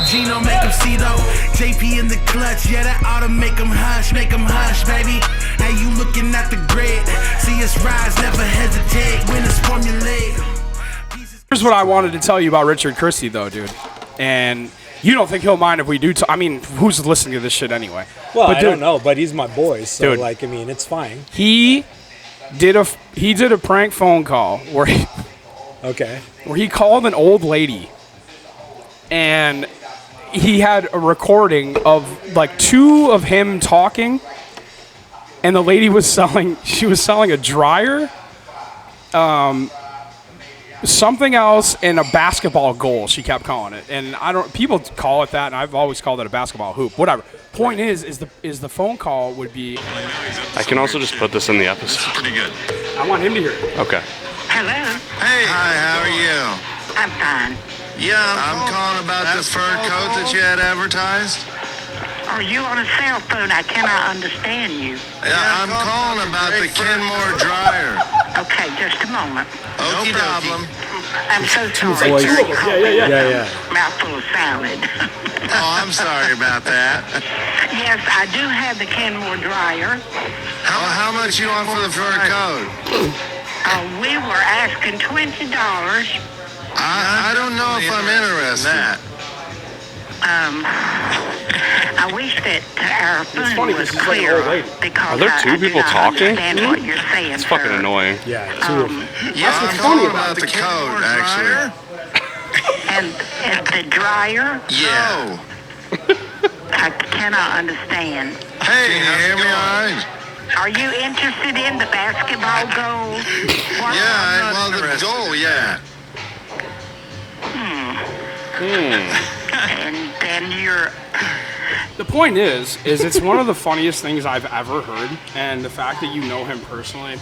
Gino, make him see though. JP in the clutch, yeah, that ought to make him hush, baby. Hey, you looking at the grid. See us rise, never hesitate. Winners formulate. Here's what I wanted to tell you about Richard Christie, though, dude. And you don't think he'll mind if we do? I mean, who's listening to this shit anyway? Well, but, I don't know, but he's my boy, so dude, like, I mean, it's fine. He did a prank phone call where he called an old lady, and he had a recording of like 2 of him talking, and the lady was selling a dryer, something else, and a basketball goal. She kept calling it, and people call it that, and I've always called it a basketball hoop. Whatever. Point is the phone call would be. I can also just put this in the episode. Pretty good. I want him to hear it. Okay. Hello. Hey. Hi, how are you? I'm fine. Yeah, I'm calling about the fur coat that you had advertised. Are you on a cell phone? I cannot understand you. Yeah, I'm calling about the Kenmore dryer. Okay, just a moment. No problem. I'm so sorry. Yeah. Mouthful of salad. Oh, I'm sorry about that. Yes, I do have the Kenmore dryer. How much you want for the fur coat? We were asking $20. I don't know if I'm interested in that. I wish that our phone funny was because she's like an old clear lady. because Are there 2 I do people not talking? understand what you're saying, It's fucking sir. annoying. Yeah, 2 of them. Yeah, I'm calling about the coat, actually. And the dryer? Yeah. I cannot understand. Hey, can you hear me all right? Are you interested in the basketball goal? Yeah, well, the goal, yeah. And then you're... The point is it's one of the funniest things I've ever heard, and the fact that you know him personally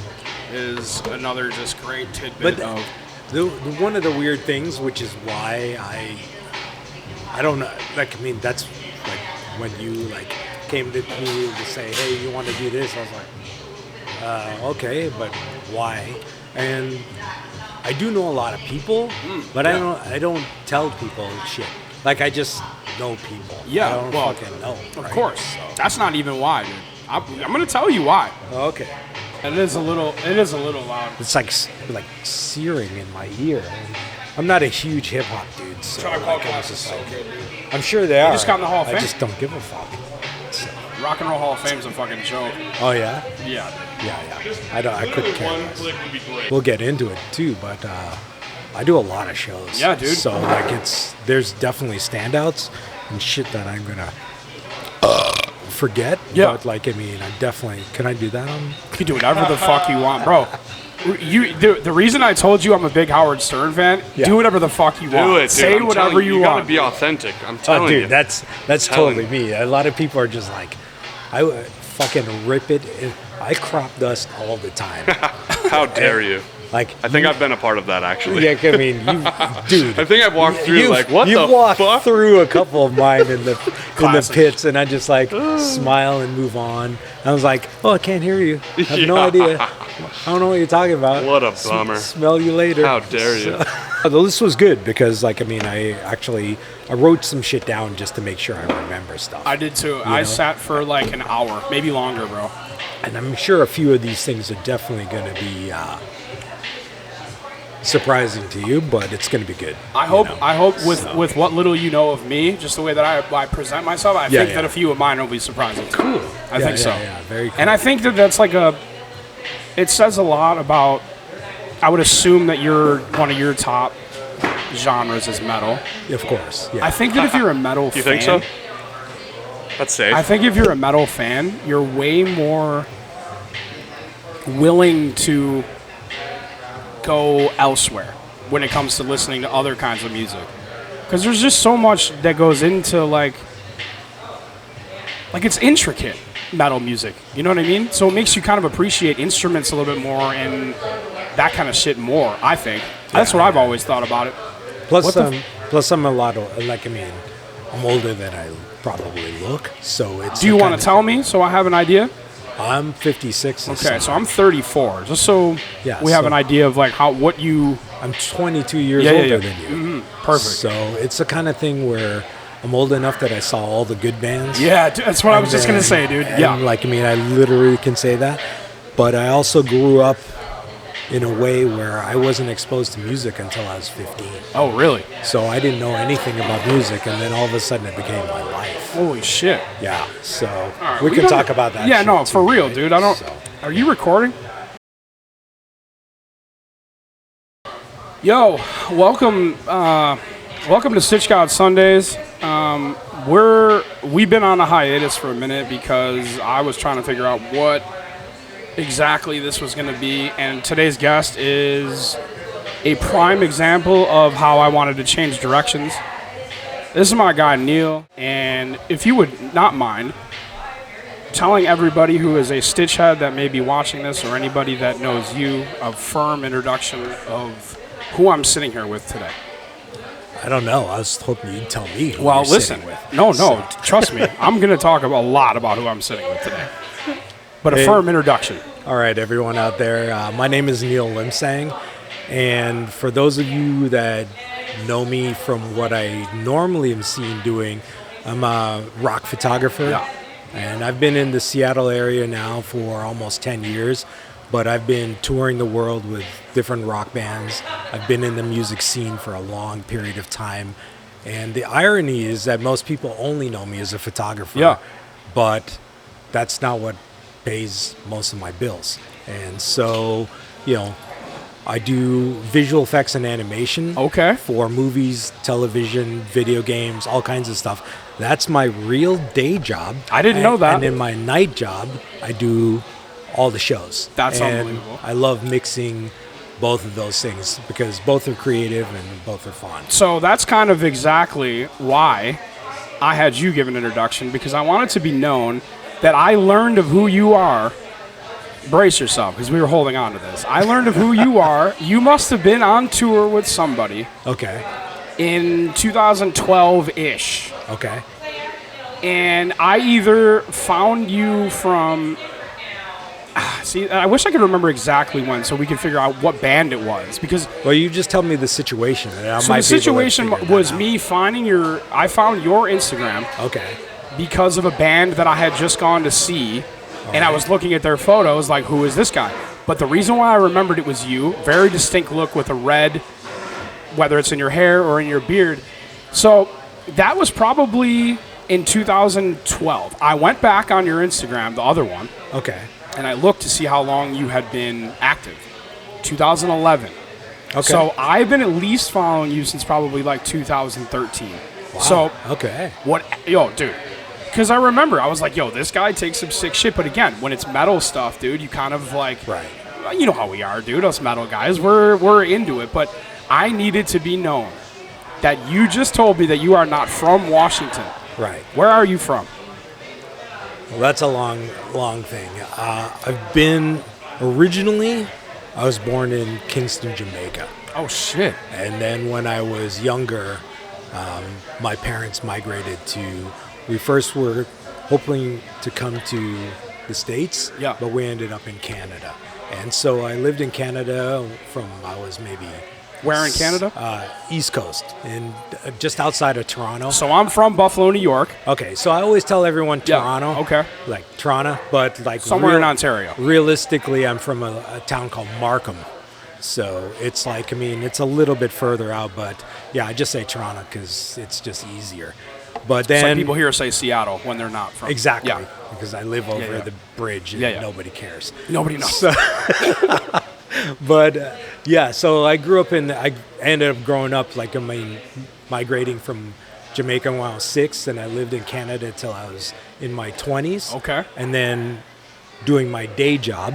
is another just great tidbit of. One of the weird things, which is why I don't know, like, I mean, that's like when you like came to me to say, hey, you want to do this? I was like, okay, but why? And I do know a lot of people, but I don't tell people shit. Like, I just know people. Yeah, I don't fucking know. Of course. So. That's not even why, dude. I'm going to tell you why. Okay. It is a little loud. It's like searing in my ear. I'm not a huge hip hop dude, so Tripod like, Class is so good, dude. I'm sure they are. just got in the Hall of Fame. I just don't give a fuck. So. Rock and Roll Hall of Fame's a fucking joke. Oh yeah. Yeah. Yeah. I couldn't care less. We'll get into it too, but I do a lot of shows. Yeah, dude. So like there's definitely standouts and shit that I'm gonna forget. Yeah. But like, I mean, I definitely can I do that on? You can do whatever the fuck you want, bro. The reason I told you I'm a big Howard Stern fan, do whatever the fuck you want. Do it, dude. Say whatever you You want. gotta be authentic. I'm telling Dude, you. that's totally me. A lot of people are just like, I would fucking rip it. I crop dust all the time. How dare you? Like, I think I've been a part of that, actually. Yeah, I mean, dude. I think I've walked through what the You've walked fuck? through a couple of mine in the pits, and I just like smile and move on. I was like, oh, I can't hear you. I have no idea. I don't know what you're talking about. What a bummer. Smell you later. How dare you? The list was good because, like, I mean, I wrote some shit down just to make sure I remember stuff. I did too. I sat for like an hour, maybe longer, bro. And I'm sure a few of these things are definitely going to be surprising to you, but it's going to be good. I hope with what little you know of me, just the way that I present myself, I think that a few of mine will be surprising. Cool. I think so. Yeah, very cool. And I think that's like it says a lot about, I would assume that one of your top genres is metal. Of course. Yeah. I think that if you're a metal fan. You think so? That's safe. I think if you're a metal fan, you're way more willing to go elsewhere when it comes to listening to other kinds of music, because there's just so much that goes into like it's intricate metal music, you know what I mean? So it makes you kind of appreciate instruments a little bit more and that kind of shit more, I think. That's what I've always thought about it. Plus I'm a lot of, like, I mean, I'm older than I probably look, so it's... Do you want to tell me so I have an idea? I'm 56. Okay, so I'm 34. Just so we have an idea of like what you... I'm 22 years older than you. Mm-hmm. Perfect. So it's the kind of thing where I'm old enough that I saw all the good bands. Yeah, that's what I was just going to say, dude. Yeah. Like, I mean, I literally can say that. But I also grew up in a way where I wasn't exposed to music until I was 15. Oh, really? So I didn't know anything about music, and then all of a sudden it became my life. Holy shit. Yeah, so Right, we can talk about that. Yeah, shit no, too, for real, right? dude. I don't. So. Are you recording? Yo, welcome to Stitchgod Sundays. We've been on a hiatus for a minute because I was trying to figure out what exactly this was going to be, and today's guest is a prime example of how I wanted to change directions. This is my guy Neil, and if you would not mind telling everybody who is a Stitch head that may be watching this, or anybody that knows you, a firm introduction of who I'm sitting here with today. I don't know. I was hoping you'd tell me who Well, you're listen. sitting with. No, trust me. I'm going to talk a lot about who I'm sitting with today. But a firm introduction. All right, everyone out there. My name is Neil Limsang, and for those of you that know me from what I normally am seen doing, I'm a rock photographer. Yeah. And I've been in the Seattle area now for almost 10 years, but I've been touring the world with different rock bands. I've been in the music scene for a long period of time. And the irony is that most people only know me as a photographer. Yeah. But that's not what pays most of my bills. And so, I do visual effects and animation Okay. for movies, television, video games, all kinds of stuff. That's my real day job. I didn't know that. And in my night job, I do all the shows. That's and unbelievable. I love mixing both of those things because both are creative and both are fun. So that's kind of exactly why I had you give an introduction, because I wanted to be known that I learned of who you are. Brace yourself, because we were holding on to this. I learned of who you are. You must have been on tour with somebody Okay. in 2012-ish. Okay. And I either found you from... See, I wish I could remember exactly when so we could figure out what band it was. Because Well, you just tell me the situation. And I so might the be able to situation figure that was out. me finding your... I found your Instagram Okay. because of a band that I had just gone to see. And I was looking at their photos like, who is this guy? But the reason why I remembered it was you, very distinct look with a red, whether it's in your hair or in your beard. So that was probably in 2012. I went back on your Instagram, the other one, Okay. and I looked to see how long you had been active. 2011. Okay. So I've been at least following you since probably like 2013. Wow. So Okay. dude. Because I remember, I was like, yo, this guy takes some sick shit. But again, when it's metal stuff, dude, you kind of like, Right. you know how we are, dude, us metal guys. We're into it. But I needed to be known that you just told me that you are not from Washington. Right. Where are you from? Well, that's a long thing. I've been originally, I was born in Kingston, Jamaica. Oh, shit. And then when I was younger, my parents migrated to, we first were hoping to come to the States, Yeah. but we ended up in Canada. And so I lived in Canada from I was maybe... Where in Canada? East Coast, and just outside of Toronto. So I'm from Buffalo, New York. Okay, so I always tell everyone Yeah, Toronto. okay. Like Toronto, but like Somewhere in Ontario. Realistically, I'm from a town called Markham. So it's like, I mean, it's a little bit further out, but yeah, I just say Toronto because it's just easier. But It's then like people here say Seattle when they're not from. exactly, Yeah. because I live over yeah. the bridge and Yeah. nobody cares. Nobody knows. So, but yeah, so I grew up I ended up growing up like, I mean, migrating from Jamaica when I was 6, and I lived in Canada till I was in my 20s. Okay. And then doing my day job,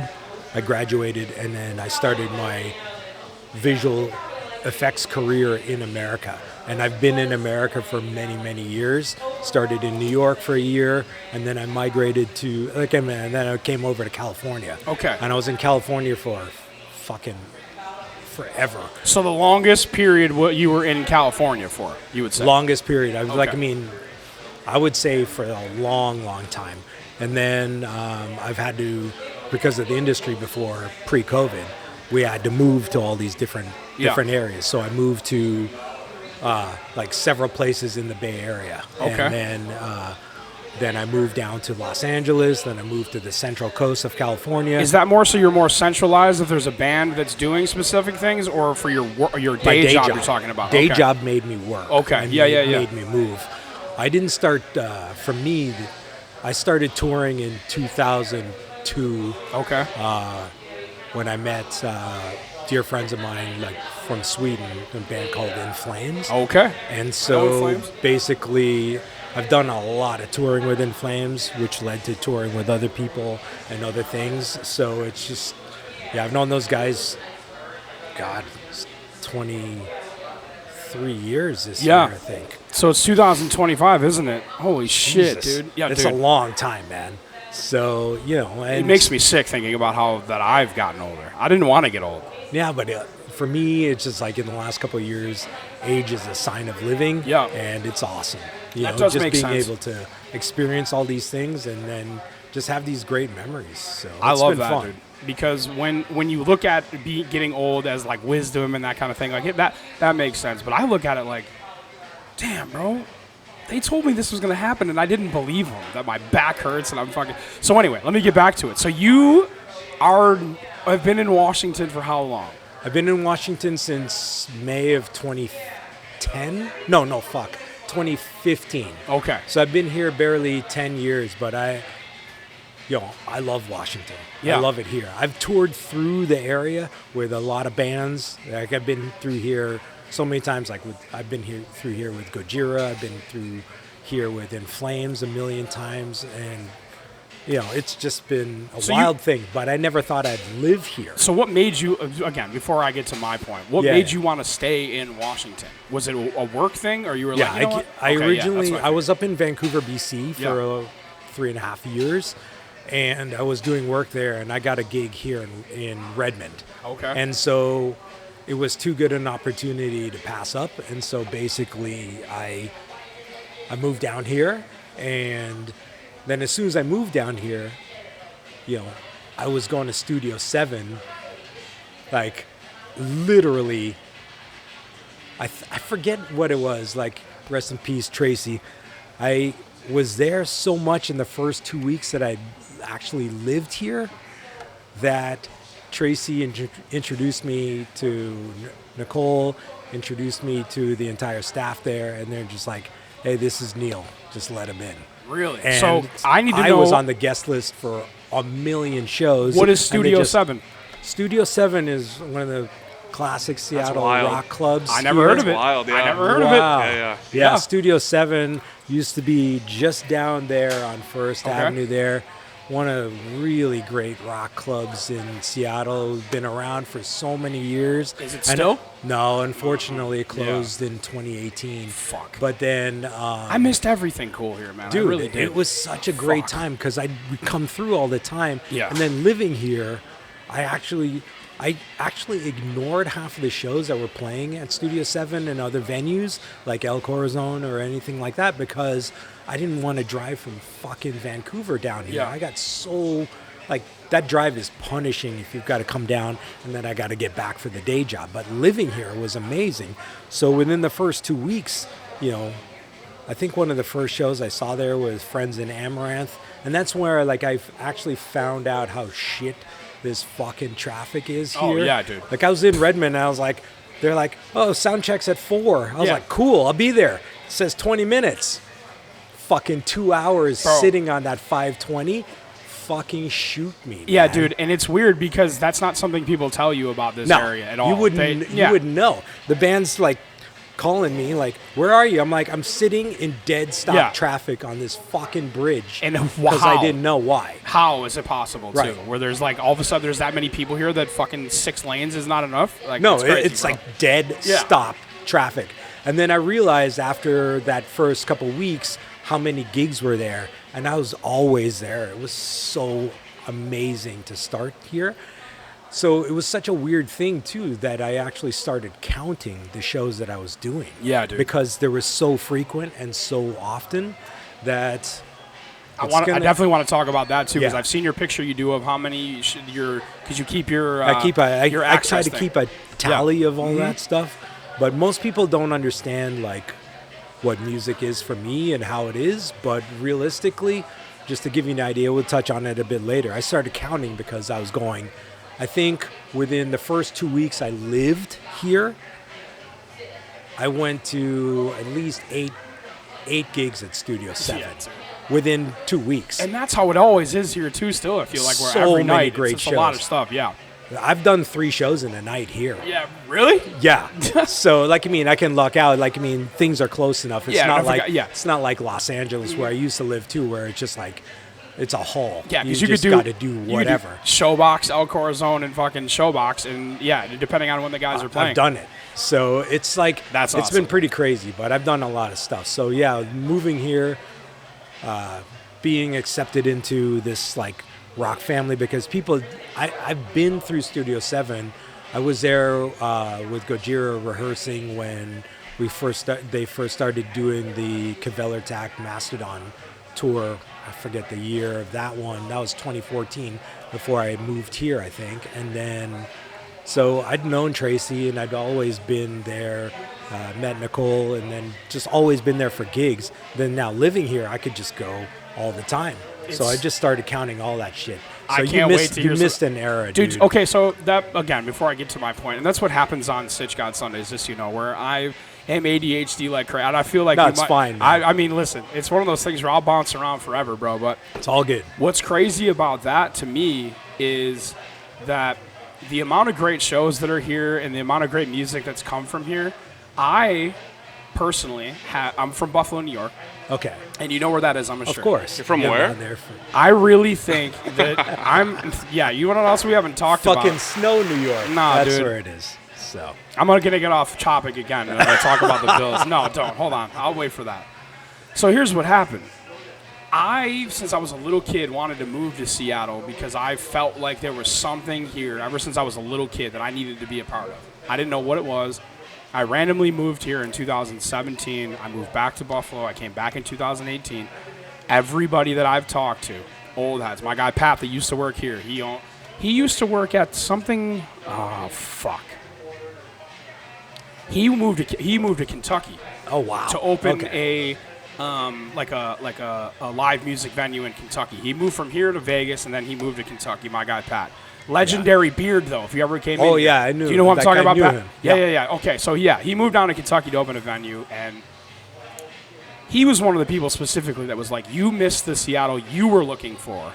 I graduated, and then I started my visual effects career in America. And I've been in America for many, many years. Started in New York for a year, and then I migrated to, and then I came over to California. Okay. And I was in California for fucking forever. So the longest period what you were in California for, you would say? Longest period. I was like, Okay. I mean, I would say for a long, long time. And then I've had to, because of the industry before pre-COVID, we had to move to all these different Yeah. areas. So I moved to like several places in the Bay Area. Okay. And then I moved down to Los Angeles. Then I moved to the Central Coast of California. Is that more so you're more centralized if there's a band that's doing specific things, or for your day job you're talking about? Day Okay. job made me work. Okay. And Yeah. made me move. I didn't start, for me, I started touring in 2002 Okay. when I met dear friends of mine, like from Sweden, a band called In Flames. Okay. And In so Flames? basically, I've done a lot of touring with In Flames, which led to touring with other people and other things. So it's just, yeah, I've known those guys, God, it's 23 years this Yeah. year, I think. So it's 2025, isn't it? Holy shit, Jesus. dude. Yeah, it's dude. a long time, man. So, you know. And It makes me sick thinking about how that I've gotten older. I didn't want to get old. Yeah, but for me, it's just like in the last couple of years, age is a sign of living. Yeah. And it's awesome. You That know, does just make being sense. able to experience all these things and then just have these great memories. So I it's love been that, fun. dude. Because when you look at getting old as like wisdom and that kind of thing, like that makes sense. But I look at it like, damn, bro, they told me this was gonna happen and I didn't believe them. That my back hurts and I'm fucking. So anyway, let me get back to it. So you have been in Washington for how long? I've been in Washington since May of 2010. No, 2015. Okay. So I've been here barely 10 years, but I love Washington. Yeah. I love it here. I've toured through the area with a lot of bands. Like I've been through here so many times. Like I've been through here with Gojira. I've been through here with In Flames a million times, and it's just been a wild thing. But I never thought I'd live here. So what made you, again, before I get to my point, what made you want to stay in Washington? Was it a work thing, or you were like, you know what? I Okay, originally that's what I was up in Vancouver, BC for 3.5 years, and I was doing work there, and I got a gig here in Redmond. Okay. And so it was too good an opportunity to pass up, and so basically I moved down here, and then as soon as I moved down here, I was going to Studio 7, like literally, I forget what it was, like rest in peace, Tracy. I was there so much in the first 2 weeks that I actually lived here that Tracy introduced me to Nicole, introduced me to the entire staff there, and they're just like, hey, this is Neil, just let him in. Really? And So I need to know. I was on the guest list for a million shows. What is and they Studio just- 7? Studio 7 is one of the classic Seattle wild. rock clubs. I never here. heard of it. wild, yeah. I never heard Wow. of it. Yeah. Yeah, Studio 7 used to be just down there on First Okay. Avenue there. One of the really great rock clubs in Seattle. Been around for so many years. Is it And- still? No, unfortunately it closed in 2018. Fuck. But then... I missed everything cool here, man. Dude, I really did. it was such a great Fuck. time because we come through all the time. Yeah. And then living here, I actually ignored half of the shows that were playing at Studio 7 and other venues like El Corazon or anything like that because I didn't want to drive from fucking Vancouver down here. Yeah. I got so, like, that drive is punishing if you've got to come down and then I got to get back for the day job. But living here was amazing. So within the first 2 weeks, I think one of the first shows I saw there was Friends in Amaranth. And that's where, like, I've actually found out how shit this fucking traffic is here. Oh, yeah, dude. Like, I was in Redmond, and I was like, they're like, oh, sound check's at 4. I was Yeah. like, cool, I'll be there. It says 20 minutes. Fucking 2 hours Bro. sitting on that 520. Fucking shoot me, Yeah, man. dude, and it's weird because that's not something people tell you about this No, area at all. you wouldn't. You wouldn't know. The band's like calling me, like, "Where are you?" I'm like, "I'm sitting in dead stop Yeah. traffic on this fucking bridge," And because I wow. didn't know why. How is it possible, Right. too? Where there's like all of a sudden there's that many people here that fucking 6 lanes is not enough? Like, No, it's crazy, it's bro. like dead Yeah. stop traffic. And then I realized after that first couple weeks how many gigs were there, and I was always there. It was so amazing to start here. So it was such a weird thing too that I actually started counting the shows that I was doing. Yeah, dude. Because they were so frequent and so often that I it's gonna- definitely want to talk about that too because Yeah. I've seen your picture you do of how many because you keep your I keep your I try access to thing. keep a tally of all that stuff. But most people don't understand like what music is for me and how it is. But realistically, just to give you an idea, we'll touch on it a bit later. I started counting because I was going, I think within the first 2 weeks I lived here, I went to at least eight gigs at Studio 7 within 2 weeks. And that's how it always is here too. Still, I feel like we're So every many night. great It's just a lot of shows. stuff. Yeah. I've done 3 shows in a night here. Yeah. Really? Yeah. So, like, I mean, I can luck out. Like, I mean, things are close enough. It's Yeah, not I like forgot- yeah. it's not like Los Angeles where I used to live too, where it's just like it's a hall. Yeah, because you you just could got to do do you could whatever. Showbox, El Corazon, and fucking Showbox, and yeah, depending on when the guys are playing. I've done it. So it's like That's it's awesome. been pretty crazy, but I've done a lot of stuff. So yeah, moving here, being accepted into this like rock family because people, I've been through Studio 7. I was there with Gojira rehearsing when they first started doing the Kvelertak Mastodon tour. I forget the year of that one. That was 2014 before I moved here, I think. And then, so I'd known Tracy and I'd always been there, met Nicole, and then just always been there for gigs. Then now living here, I could just go all the time. So I just started counting all that shit. So I can't wait to hear you missed an era, dude. Okay, so that again, before I get to my point, and that's what happens on Stitchgod Sundays, just where I am ADHD like crazy. And I feel like No, you it's might- fine, man. I mean, listen, it's one of those things where I'll bounce around forever, bro. But It's all good. what's crazy about that to me is that the amount of great shows that are here and the amount of great music that's come from here. I personally, I'm from Buffalo, New York, Okay. and you know where that is, I'm sure. Of course. You're from Yeah, where? down there for I really think that yeah, you want to know what else we haven't talked fucking about? snow, New York. Nah, That's dude. where it is. So I'm going to get off topic again and I'm going to talk about the Bills. No, don't. Hold on. I'll wait for that. So here's what happened. Since I was a little kid, wanted to move to Seattle because I felt like there was something here ever since I was a little kid that I needed to be a part of. I didn't know what it was. I randomly moved here in 2017. I moved back to Buffalo. I came back in 2018. Everybody that I've talked to, old heads, my guy Pat that used to work here, he used to work at something. Oh fuck. He moved to Kentucky oh wow. to open Okay. a live music venue in Kentucky. He moved from here to Vegas and then he moved to Kentucky. My guy Pat, legendary beard though. If you ever came in, Oh, here. yeah, I knew Do you know what I'm that talking guy about? knew Pat? him. Yeah, Yeah. yeah. Okay, so yeah, he moved down to Kentucky to open a venue, and he was one of the people specifically that was like, "You missed the Seattle you were looking for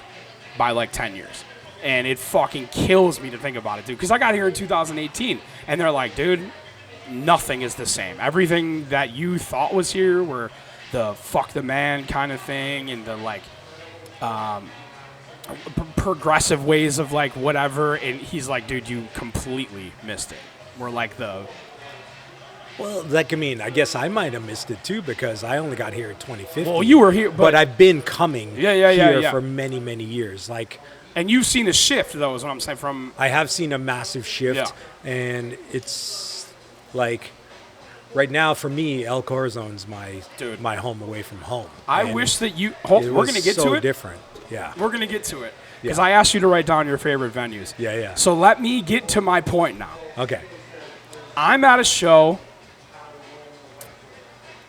by like 10 years." And it fucking kills me to think about it, dude. Because I got here in 2018, and they're like, dude, nothing is the same. Everything that you thought was here were the fuck the man kind of thing and the like progressive ways of like whatever. And he's like, dude, you completely missed it. We're like Well, like, I mean, I guess I might have missed it too because I only got here in 2015. well, you were here, but I've been coming here yeah. for many, many years. Like, and you've seen a shift though, is what I'm saying. From I have seen a massive shift, and it's like right now for me, El Corazon's Dude. my home away from home. I And wish that you. it We're was gonna get so to it. different. Yeah. We're gonna get to it because Yeah. I asked you to write down your favorite venues. Yeah, yeah. So let me get to my point now. Okay. I'm at a show.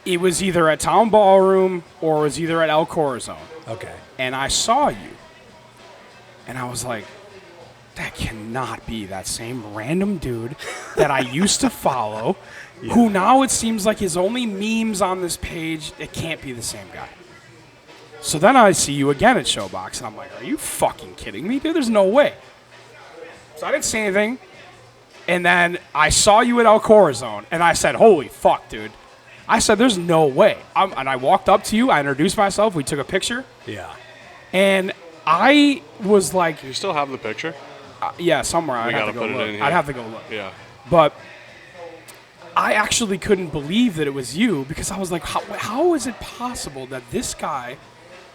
It was either at Town Ballroom or it was either at El Corazon. Okay. And I saw you. And I was like, that cannot be that same random dude that I used to follow, who now it seems like his only memes on this page. It can't be the same guy. So then I see you again at Showbox, and I'm like, are you fucking kidding me, dude? There's no way. So I didn't say anything. And then I saw you at El Corazon, and I said, holy fuck, dude. I said, there's no way. And I walked up to you. I introduced myself. We took a picture. Yeah. And I was like, You still have the picture? yeah, somewhere. I'd have gotta to go put it look. in here. I'd have to go look. Yeah. But I actually couldn't believe that it was you because I was like, how is it possible that this guy,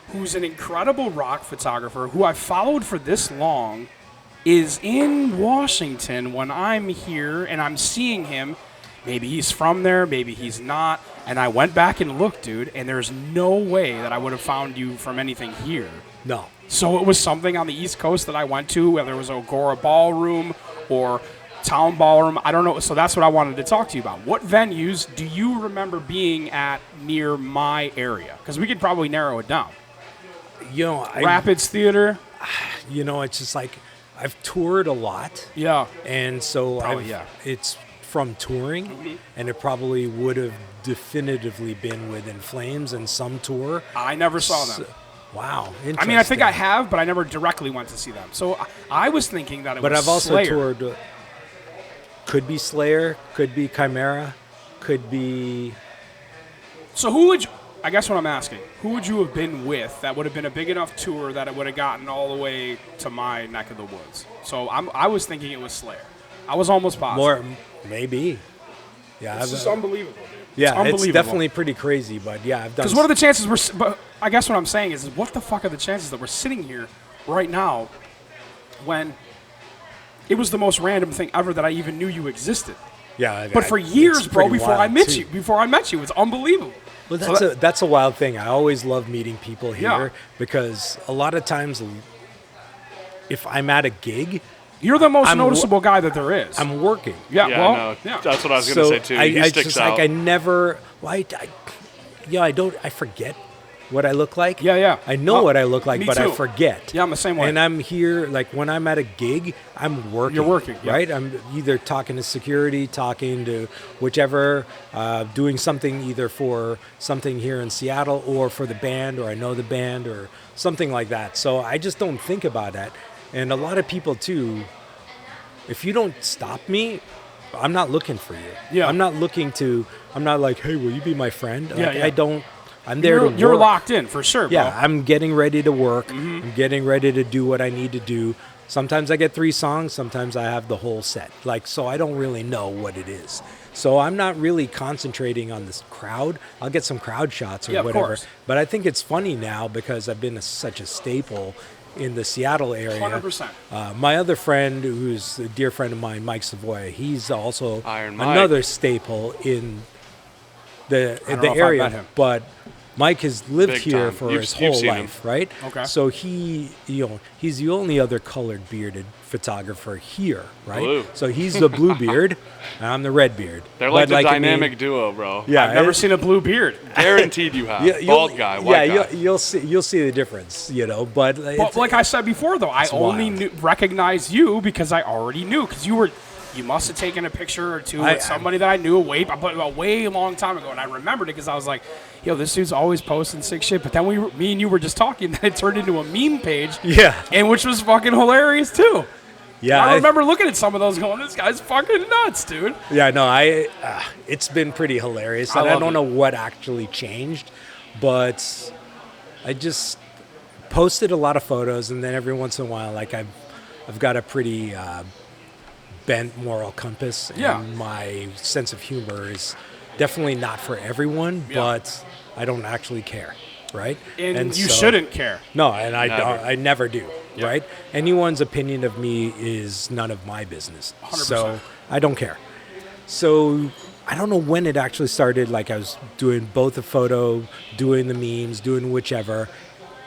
who's an incredible rock photographer, who I've followed for this long, is in Washington when I'm here and I'm seeing him. Maybe he's from there, maybe he's not. And I went back and looked, dude, and there's no way that I would have found you from anything here. No. So it was something on the East Coast that I went to, whether it was Agora Ballroom or Town Ballroom. I don't know. So that's what I wanted to talk to you about. What venues do you remember being at near my area? Because we could probably narrow it down. You know, Rapids Theater. You know, it's just like I've toured a lot. Yeah. And so Probably, it's from touring, and it probably would have definitively been within Flames and some tour. I never saw them. Wow. I mean, I think I have, but I never directly went to see them. So I was thinking that it But was I've also Slayer. toured. Could be Slayer, could be Chimera, could be. So who would you, I guess what I'm asking, who would you have been with that would have been a big enough tour that it would have gotten all the way to my neck of the woods? So I was thinking it was Slayer. I was almost positive. More, maybe. Yeah, It's just unbelievable, dude. yeah, it's unbelievable. definitely pretty crazy, but yeah, I've done. Because what are the chances but I guess what I'm saying is what the fuck are the chances that we're sitting here right now when it was the most random thing ever that I even knew you existed? Yeah, But for years, bro, before I met you, it's unbelievable. Well, So that's a wild thing. I always love meeting people here Yeah. because a lot of times, if I'm at a gig, You're the most I'm noticeable guy that there is. I'm working. yeah, Yeah, well, no, yeah. that's what I was going to say too. He I sticks just out. like I never. Well, I forget what I look like. Yeah, yeah. I know Oh, what I look like, me but I too. forget. Yeah, I'm the same way. And I'm here, like when I'm at a gig, I'm working. You're working, yeah. right? I'm either talking to security, talking to whichever, doing something either for something here in Seattle or for the band, or I know the band or something like that. So I just don't think about that. And a lot of people too, if you don't stop me, I'm not looking for you. Yeah. I'm not like, hey, will you be my friend? Yeah, Like, yeah. I don't. I'm there to work. You're locked in for sure, bro. Yeah, I'm getting ready to work. Mm-hmm. I'm getting ready to do what I need to do. Sometimes I get 3 songs. Sometimes I have the whole set. Like, so I don't really know what it is. So I'm not really concentrating on this crowd. I'll get some crowd shots or Yeah, of whatever. course. But I think it's funny now because I've been such a staple in the Seattle area. 100%. My other friend, who's a dear friend of mine, Mike Savoy, he's also Iron Mike. another staple in the know if I've area. met him. But Mike has lived Big here time. for You've his whole seen him. life, right? Okay. So he's the only other colored bearded photographer here, right? Blue. So he's the blue beard, and I'm the red beard. They're like But the I mean, dynamic duo, bro. Yeah, I've never seen a blue beard. Guaranteed you have. Yeah, Bald guy, white guy. you'll see the difference, But, But it's- like I said before, though, I only wild. recognized you because I already knew. Because you must have taken a picture or two I- with somebody that I knew a way long time ago, and I remembered it because I was like, "Yo, this dude's always posting sick shit." But then me and you were just talking, and it turned into a meme page, Yeah. and which was fucking hilarious too. yeah, I remember looking at some of those, going, "This guy's fucking nuts, dude." Yeah, no, it's been pretty hilarious, I and I love don't it. know what actually changed, but I just posted a lot of photos, and then every once in a while, like I've got a pretty bent moral compass, Yeah. and my sense of humor is definitely not for everyone, Yeah. but I don't actually care, right? And you so- shouldn't care. No, and I Never. don't. I never do. Yeah. Right? Anyone's opinion of me is none of my business. 100%. So I don't care. So I don't know when it actually started. Like I was doing both the photo, doing the memes, doing whichever,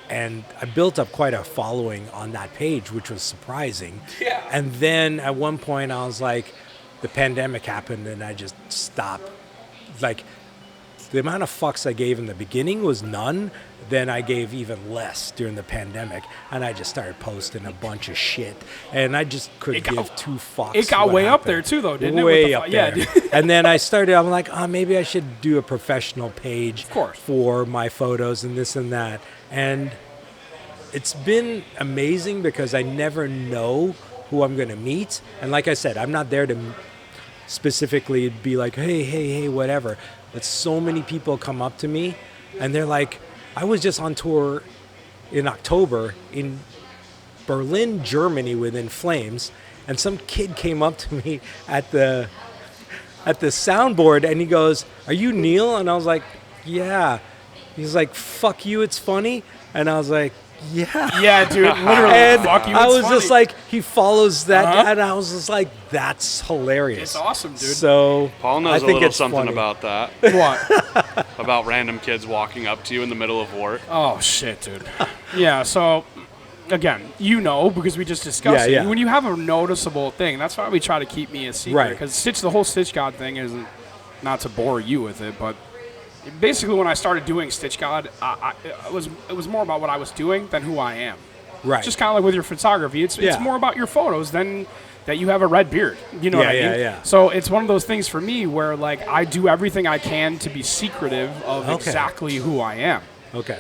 and I built up quite a following on that page, which was surprising. Yeah. And then at one point I was like, the pandemic happened, and I just stopped. Like the amount of fucks I gave in the beginning was none. Then I gave even less during the pandemic, and I just started posting a bunch of shit, and I just couldn't give 2 fucks. It got what way up happened. there too, though, didn't it? Way With the up yeah, there. And then I started. I'm like, oh, maybe I should do a professional page course. for my photos and this and that. And it's been amazing because I never know who I'm going to meet. And like I said, I'm not there to specifically be like, hey, whatever. But so many people come up to me, and they're like, I was just on tour in October in Berlin, Germany with In Flames, and some kid came up to me at the soundboard, and he goes, "Are you Neil?" And I was like, "Yeah." He's like, "Fuck you, it's funny." And I was like, "Yeah." Yeah, dude, literally. And fuck you, I it's was just funny. like, he follows that, Uh-huh. and I was just like, that's hilarious. It's awesome, dude. So Paul I knows a think little it's something funny. about that. What? About random kids walking up to you in the middle of work. Oh shit, dude. Yeah, so again, because we just discussed Yeah. it. When you have a noticeable thing, that's why we try to keep me a secret. Right. Because the whole Stitchgod thing isn't, not to bore you with it, but basically when I started doing Stitchgod, it was more about what I was doing than who I am. Right. Just kind of like with your photography. It's more about your photos than that you have a red beard. You know what I mean? Yeah. So it's one of those things for me where like I do everything I can to be secretive of exactly who I am. Okay.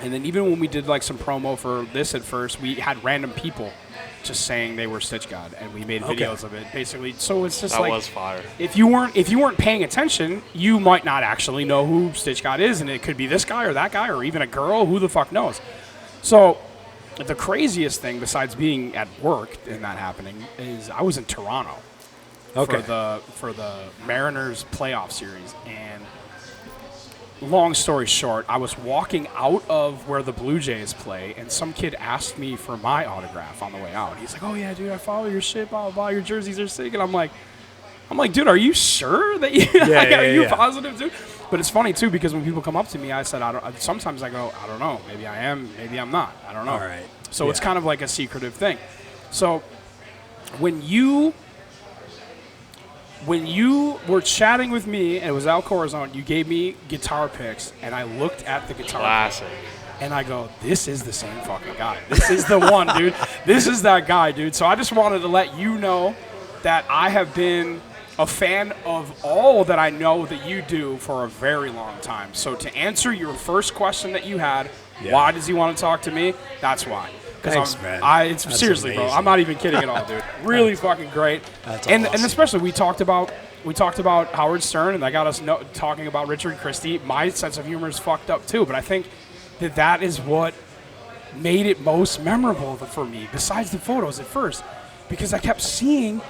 And then even when we did like some promo for this at first, we had random people just saying they were Stitchgod, and we made videos of it basically. So it's just that like was fire. If you weren't paying attention, you might not actually know who Stitchgod is, and it could be this guy or that guy or even a girl. Who the fuck knows? So the craziest thing besides being at work and that happening is I was in Toronto for the Mariners playoff series, and long story short, I was walking out of where the Blue Jays play, and some kid asked me for my autograph on the way out. He's like, "Oh yeah, dude, I follow your shit, blah blah blah. Your jerseys are sick." And I'm like, dude, are you sure that you? Are you positive, dude? But it's funny too because when people come up to me, I said, sometimes I go, I don't know, maybe I am, maybe I'm not, I don't know. All right. So it's kind of like a secretive thing. So when you were chatting with me, and it was Al Corazon, you gave me guitar picks, and I looked at the guitar Classic. pick, and I go, this is the same fucking guy. This is the one, dude. This is that guy, dude. So I just wanted to let you know that I have been a fan of all that I know that you do for a very long time. So to answer your first question that you had, why does he want to talk to me? That's why. Thanks, man. It's seriously, bro. I'm not even kidding at all, dude. Really fucking great. That's and awesome. especially we talked about Howard Stern, and that got us talking about Richard Christie. My sense of humor is fucked up too, but I think that is what made it most memorable for me, besides the photos at first, because I kept seeing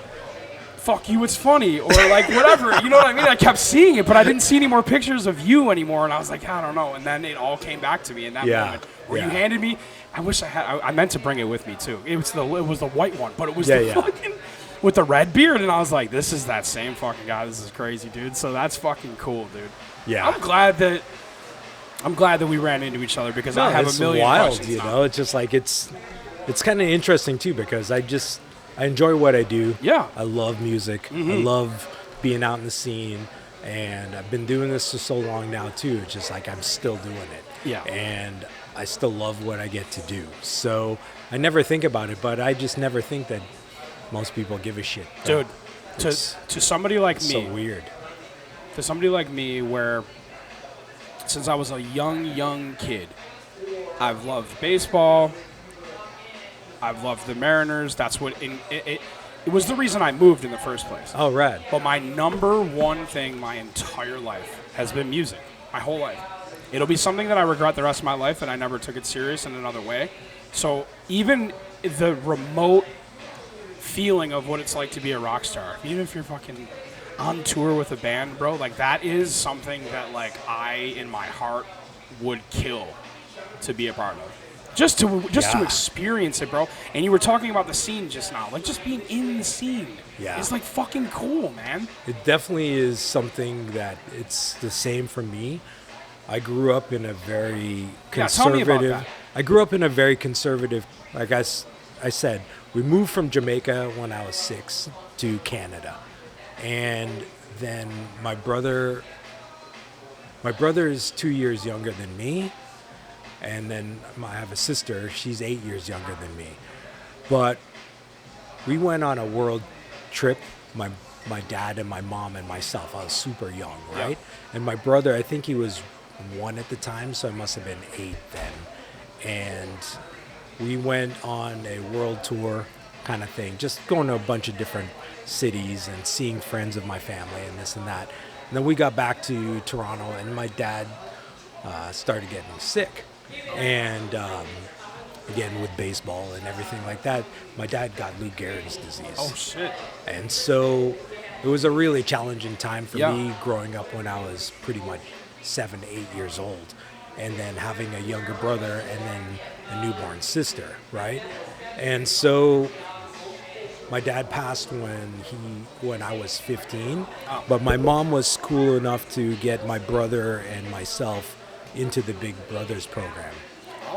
"fuck you, it's funny" or like whatever. You know what I mean? I kept seeing it, but I didn't see any more pictures of you anymore, and I was like, I don't know. And then it all came back to me in that moment where you handed me. I wish I had. I meant to bring it with me too. It was the white one, but it was the fucking with the red beard, and I was like, this is that same fucking guy. This is crazy, dude. So that's fucking cool, dude. Yeah. I'm glad that we ran into each other because I have a million questions. You know, it's just like it's kind of interesting too because I enjoy what I do. Yeah. I love music. I love being out in the scene, and I've been doing this for so long now too. It's just like I'm still doing it. Yeah. And I still love what I get to do. So I never think about it, but I just never think that most people give a shit. Dude, to somebody like me. So weird. To somebody like me where since I was a young kid, I've loved baseball. I've loved the Mariners. That's what it was the reason I moved in the first place. Oh, rad. But my number one thing my entire life has been music. My whole life. It'll be something that I regret the rest of my life, and I never took it serious in another way. So even the remote feeling of what it's like to be a rock star, even if you're fucking on tour with a band, bro, like that is something that like I, in my heart, would kill to be a part of. Just to experience it, bro. And you were talking about the scene just now. Like, just being in the scene is, like, fucking cool, man. It definitely is something that it's the same for me. I grew up in a very conservative... tell me about that. I grew up in a very conservative... Like I said, we moved from Jamaica when I was 6 to Canada. And then my brother is 2 years younger than me. And then I have a sister, she's 8 years younger than me. But we went on a world trip, my dad and my mom and myself. I was super young, right? Yep. And my brother, I think he was 1 at the time, so I must have been 8 then. And we went on a world tour kind of thing, just going to a bunch of different cities and seeing friends of my family and this and that. And then we got back to Toronto, and my dad started getting sick. And again, with baseball and everything like that, my dad got Lou Gehrig's disease. Oh, shit. And so it was a really challenging time for me growing up when I was pretty much 7 to 8 years old. And then having a younger brother and then a newborn sister, right? And so my dad passed when I was 15. Oh. But my mom was cool enough to get my brother and myself into the Big Brothers program.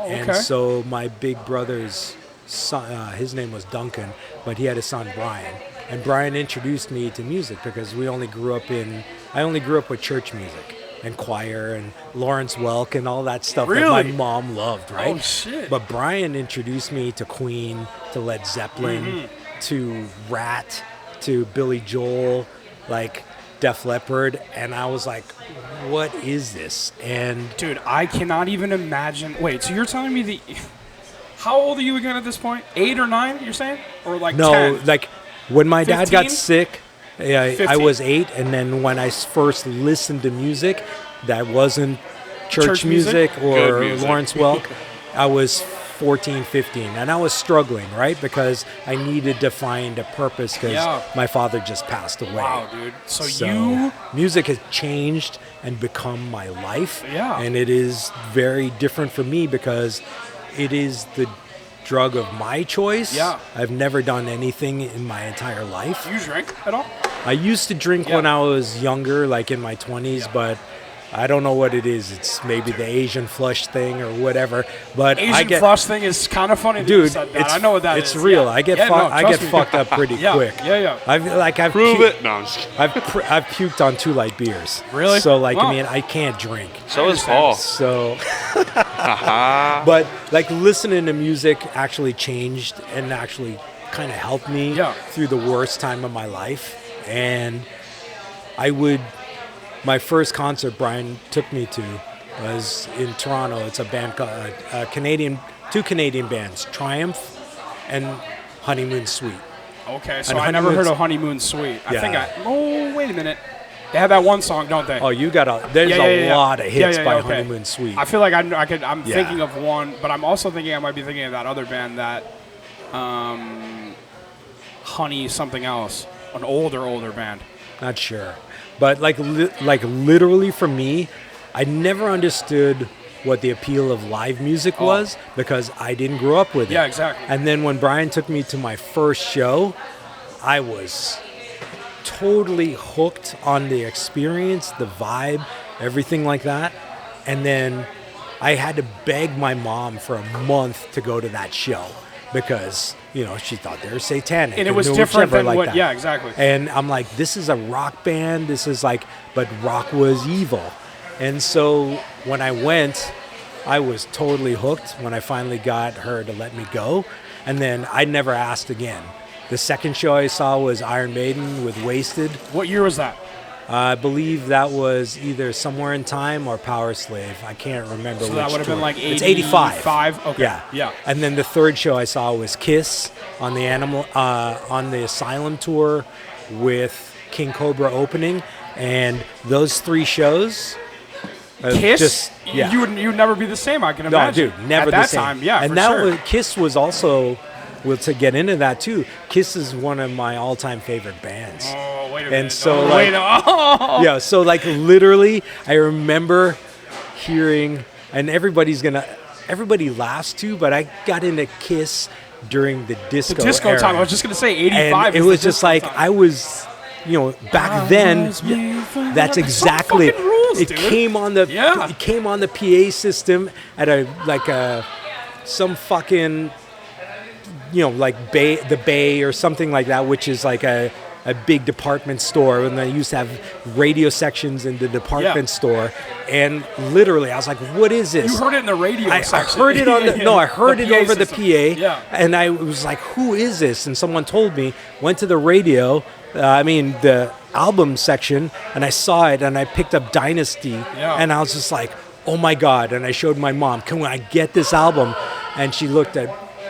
And so my big brother's son, his name was Duncan, but he had a son, Brian. And Brian introduced me to music because I only grew up with church music and choir and Lawrence Welk and all that stuff that my mom loved, right? Oh, shit. But Brian introduced me to Queen, to Led Zeppelin, to Rat, to Billy Joel, like Def Leppard, and I was like, what is this? And dude, I cannot even imagine. Wait, so you're telling me how old are you again at this point? 8 or 9, you're saying? Or like no, 10? like when my 15? dad got sick, I 15? was 8, and then when I first listened to music that wasn't church music or Good music. Lawrence Welk, I was 14, 15, and I was struggling, right? Because I needed to find a purpose because my father just passed away. Wow, dude. So music has changed and become my life. Yeah. And it is very different for me because it is the drug of my choice. Yeah. I've never done anything in my entire life. Do you drink at all? I used to drink when I was younger, like in my 20s, but I don't know what it is. It's maybe the Asian flush thing or whatever. But Asian flush thing is kind of funny. Dude, you said that. I know what that is. It's real. Yeah. I get fucked up pretty quick. Yeah. I've Prove it. No, I'm just kidding. I've puked on 2 light beers. Really? So I Wow. mean, I can't drink. So is Paul. So, but like listening to music actually changed and actually kind of helped me through the worst time of my life. And my first concert Brian took me to was in Toronto. It's a band called two Canadian bands, Triumph and Honeymoon Suite. Okay, so And I never Honeymoon heard of Honeymoon Suite. I Yeah. think oh, wait a minute. They have that one song, don't they? Oh, there's a lot of hits by okay. Honeymoon Suite. I feel like I'm thinking of one, but I'm also thinking I might be thinking of that other band that, Honey something else, an older band. Not sure. But like literally for me, I never understood what the appeal of live music was because I didn't grow up with it. Yeah, exactly. And then when Brian took me to my first show, I was totally hooked on the experience, the vibe, everything like that. And then I had to beg my mom for a month to go to that show because, she thought they were satanic. And it was different than like what, that. yeah, exactly. And I'm like, this is a rock band. This is but rock was evil. And so when I went, I was totally hooked when I finally got her to let me go. And then I never asked again. The second show I saw was Iron Maiden with Wasted. What year was that? I believe that was either Somewhere in Time or Power Slave. I can't remember which that would have been tour. like 85. It's 85. Okay. Yeah. And then the third show I saw was Kiss on the on the Asylum tour with King Cobra opening. And those 3 shows... Kiss? You would never be the same, I can imagine. No, dude, never the same. At that time, yeah, and for that sure. Kiss was also... Well, to get into that too, Kiss is one of my all-time favorite bands. Oh, wait a minute. And so, yeah, so literally, I remember hearing, and everybody laughs too, but I got into Kiss during the disco The disco era. time. I was just going to say 85. And it was just like, I was, back then, that's exactly it. Rules, dude. Came on the PA system at some fucking... like the Bay or something like that, which is like a big department store. And they used to have radio sections in the department store. And literally, I was like, what is this? You heard it in the radio section. I heard it on I heard it over system. the PA. Yeah. And I was like, who is this? And someone told me, went to the radio, the album section, and I saw it, and I picked up Dynasty. Yeah. And I was just like, oh my God. And I showed my mom, can I get this album? And she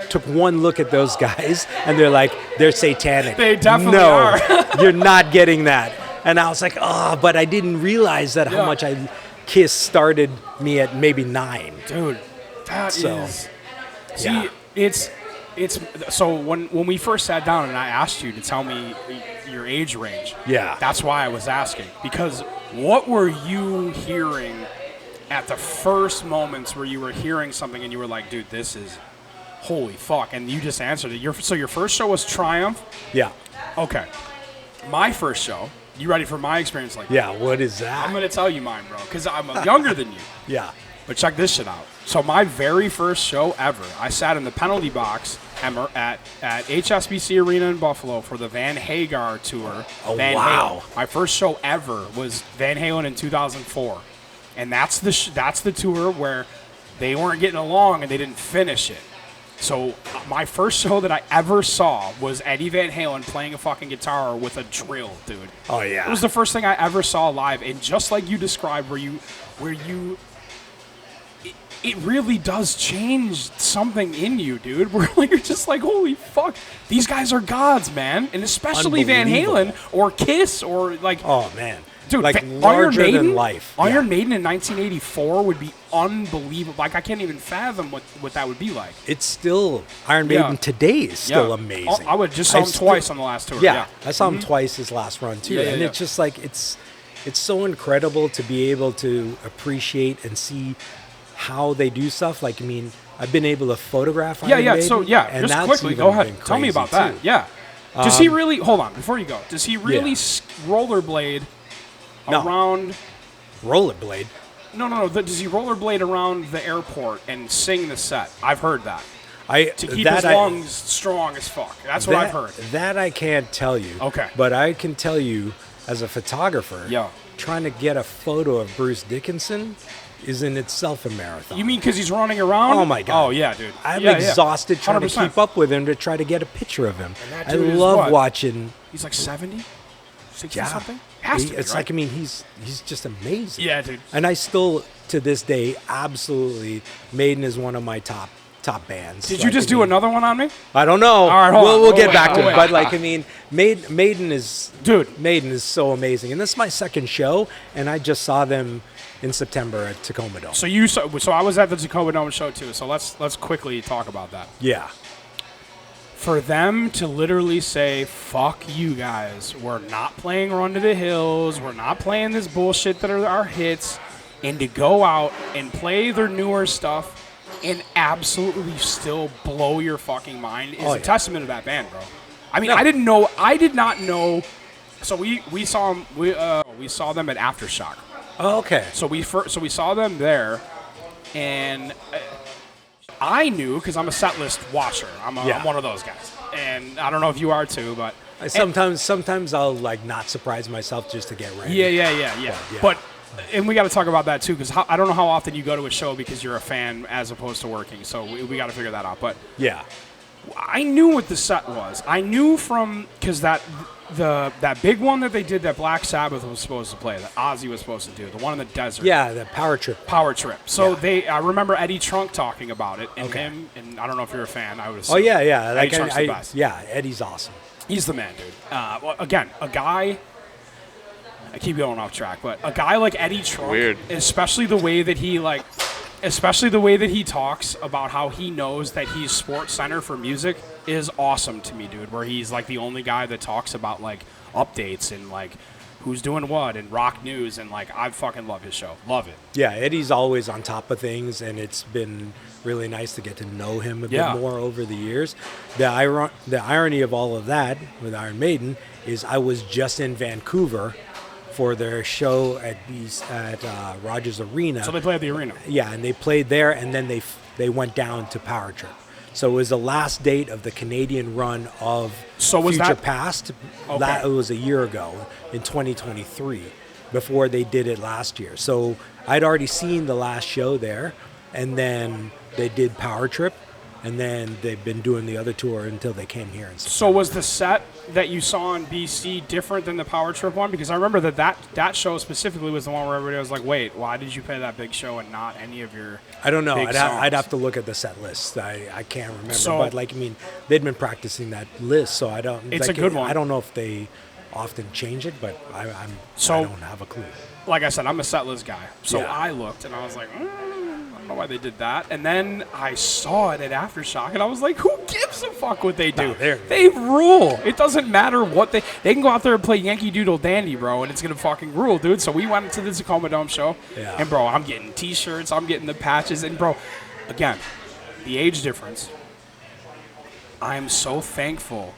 took one look at those guys, and they're satanic. They definitely are. You're not getting that. And I was like, but I didn't realize that how much Kiss started me at maybe 9. Dude, that is... See, yeah. it's so when we first sat down and I asked you to tell me your age range, that's why I was asking. Because what were you hearing at the first moments where you were hearing something and you were like, dude, this is... holy fuck, and you just answered it. So your first show was Triumph? Yeah. Okay. My first show, you ready for my experience like that? Yeah, what is that? I'm going to tell you mine, bro, because I'm younger than you. Yeah. But check this shit out. So my very first show ever, I sat in the penalty box at HSBC Arena in Buffalo for the Van Hagar tour. Oh, Van wow. Halen. My first show ever was Van Halen in 2004. And that's the tour where they weren't getting along and they didn't finish it. So my first show that I ever saw was Eddie Van Halen playing a fucking guitar with a drill, dude. Oh, yeah. It was the first thing I ever saw live. And just like you described, it really does change something in you, dude. Where you're just like, holy fuck, these guys are gods, man. And especially Van Halen or Kiss or like, oh man, dude, like Iron larger Maiden, than life. Iron Maiden in 1984 would be unbelievable. Like I can't even fathom what that would be like. It's still Iron Maiden today is still Yeah. amazing. I would just saw him twice on the last tour. Yeah, I saw him twice his last run too, Yeah, and yeah. it's just like it's so incredible to be able to appreciate and see how they do stuff. Like, I mean, I've been able to photograph Iron Maiden, So and just that's quickly, even go ahead. been Tell me crazy, about that. too. Yeah. Does he really? Hold on, before you go. Does he really Yeah. rollerblade No. around? Rollerblade. No. Does he rollerblade around the airport and sing the set? I've heard that to keep that his I- lungs strong as fuck. That's what I've heard. That I can't tell you. Okay. But I can tell you, as a photographer, Yeah. trying to get a photo of Bruce Dickinson is in itself a marathon. You mean because he's running around? Oh, my God. Oh yeah, dude. I'm Yeah, exhausted trying to 100%. keep up with him to try to get a picture of him. And that I dude is love what? watching. He's like 70, 60 Yeah, something. Has to be, it's right? like, I mean, he's just amazing. Yeah, dude. And I still, to this day, absolutely, Maiden is one of my top bands. Did you just do another one on me? I don't know. All right, hold on. We'll Oh, get wait, back to oh, it. wait. But like, I mean, Maiden is Dude. Maiden is so amazing, and this is my second show, and I just saw them in September at Tacoma Dome. So I was at the Tacoma Dome show too. So let's quickly talk about that. Yeah. For them to literally say, fuck you guys, we're not playing Run to the Hills, we're not playing this bullshit that are our hits, and to go out and play their newer stuff and absolutely still blow your fucking mind is a testament to that band, bro. I mean, I did not know. So we saw them, we saw them at Aftershock. Oh, okay. So we saw them there, and I knew because I'm a set list watcher. I'm one of those guys, and I don't know if you are too, but Sometimes I'll like not surprise myself just to get ready. yeah. But and we got to talk about that too because I don't know how often you go to a show because you're a fan as opposed to working. So we got to figure that out. But Yeah. I knew what the set was. I knew because that big one that they did that Black Sabbath was supposed to play, that Ozzy was supposed to do, the one in the desert. Yeah, the Power Trip. Power Trip. So Yeah. I remember Eddie Trunk talking about it, and him, and I don't know if you're a fan. I would assume. Oh yeah. Eddie Like Trunk's the best. yeah, Eddie's awesome. He's the man, dude. Well, again, a guy. I keep going off track, but a guy like Eddie Trunk, Weird. especially the way that he talks about how he knows that he's Sports Center for music is awesome to me, dude. Where he's like the only guy that talks about like updates and like who's doing what and rock news, and like I fucking love his show. Love it. Yeah, Eddie's always on top of things, and it's been really nice to get to know him a bit more over the years. The irony of all of that with Iron Maiden is I was just in Vancouver for their show at Rogers Arena. So they play at the arena. Yeah, and they played there, and then they went down to Power Trip. So it was the last date of the Canadian run of Future Past. Okay. It was a year ago in 2023 before they did it last year. So I'd already seen the last show there, and then they did Power Trip, and then they've been doing the other tour until they came here. So was the set that you saw in BC different than the Power Trip one? Because I remember that show specifically was the one where everybody was like, wait, why did you play that big show and not any of your I don't know. big I'd have songs? to look at the set list. I can't remember. So- but like, I mean, they'd been practicing that list, so I don't. It's like, a good one. I don't know if they often change it, but I don't have a clue. Like I said, I'm a set list guy. So Yeah. I looked and I was like, I don't know why they did that. And then I saw it at Aftershock and I was like, who gives a fuck what they do? No, they're- They rule. It doesn't matter what they can go out there and play Yankee Doodle Dandy, bro, and it's going to fucking rule, dude. So we went to the Tacoma Dome show. Yeah. And, bro, I'm getting T-shirts. I'm getting the patches. And, bro, again, the age difference. I am so thankful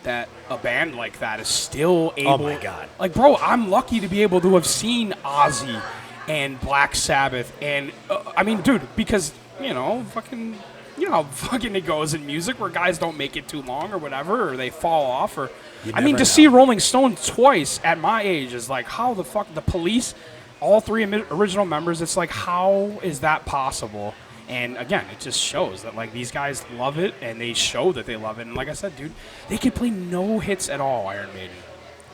that a band like that is still able. my God. Like, bro, I'm lucky to be able to have seen Ozzy and Black Sabbath, and I mean, dude, because fucking. You know how fucking it goes in music where guys don't make it too long or whatever, or they fall off, or I mean, to see Rolling Stone twice at my age is like, how the fuck the Police, all 3 original members, it's like, how is that possible? And again, it just shows that like these guys love it, and they show that they love it. And like I said, dude, they can play no hits at all, Iron Maiden,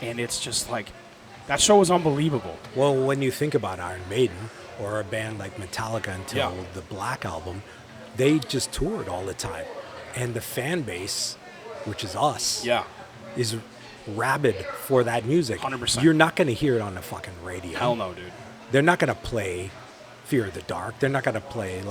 and it's just like that show was unbelievable. Well, when you think about Iron Maiden or a band like Metallica until the Black Album, they just toured all the time. And the fan base, which is us, is rabid for that music. 100%. You're not going to hear it on the fucking radio. Hell no, dude. They're not going to play Fear of the Dark. They're not going to play,